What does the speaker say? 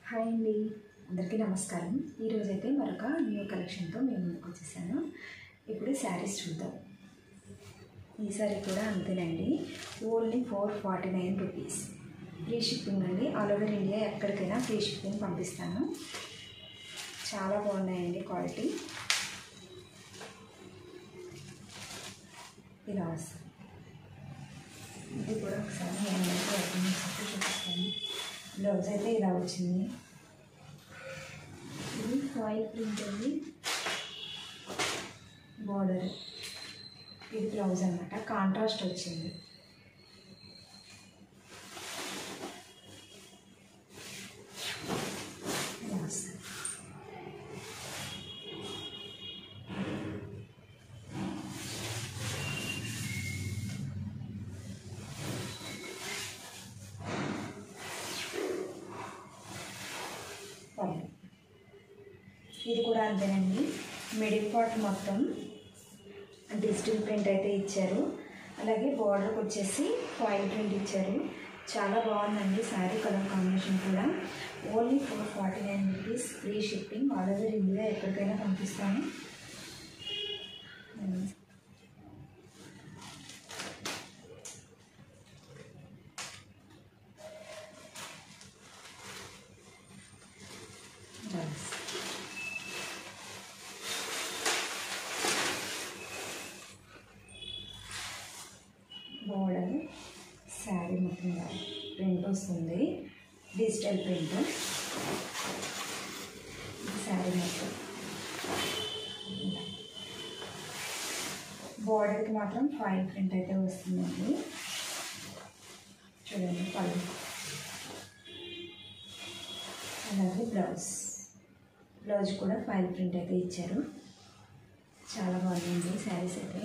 Hi అండి, అందరికీ నమస్కారం. ఈరోజైతే మరొక న్యూ కలెక్షన్తో మేము ముందుకు వచ్చేసాను. ఇప్పుడు శారీస్ చూద్దాం. ఈ శారీ కూడా అంతేనండి, ఓన్లీ 449 రూపీస్. ఫ్రీ షిప్పింగ్ అండి, ఆల్ ఓవర్ ఇండియా ఎక్కడికైనా ఫ్రీ షిప్పింగ్ పంపిస్తాను. చాలా బాగున్నాయండి క్వాలిటీ. ఇలా వస్తుంది. ఇది కూడా ఒకసారి నేను చూపిస్తాను. బ్లౌజ్ అయితే ఇలా వచ్చింది. ఇది ఫాయిల్ ప్రింట్ అండి, బార్డర్. ఇది బ్లౌజ్ అన్నమాట, కాంట్రాస్ట్ వచ్చింది. ఇలా వస్తుంది. ఇది కూడా అంతేనండి, మిడిల్ పార్ట్ మొత్తం డిజిటల్ ప్రింట్ అయితే ఇచ్చారు. అలాగే బార్డర్కి వచ్చేసి ఫాయిల్ ప్రింట్ ఇచ్చారు. చాలా బాగుందండి శారీ కలర్ కాంబినేషన్ కూడా. Only 449 rupees. Free shipping, all over India ఎక్కడికైనా పంపిస్తాను. బోర్డర్ శారీ మొత్తం ప్రింట్ వస్తుంది, డిజిటల్ ప్రింట్. శారీ మొత్తం బోర్డర్కి మాత్రం ఫాయిల్ ప్రింట్ అయితే వస్తుందండి. చూడండి పళ్ళు. అలాగే బ్లౌజ్ కూడా ఫాయిల్ ప్రింట్ అయితే ఇచ్చారు. చాలా బాగుంది శారీస్ అయితే.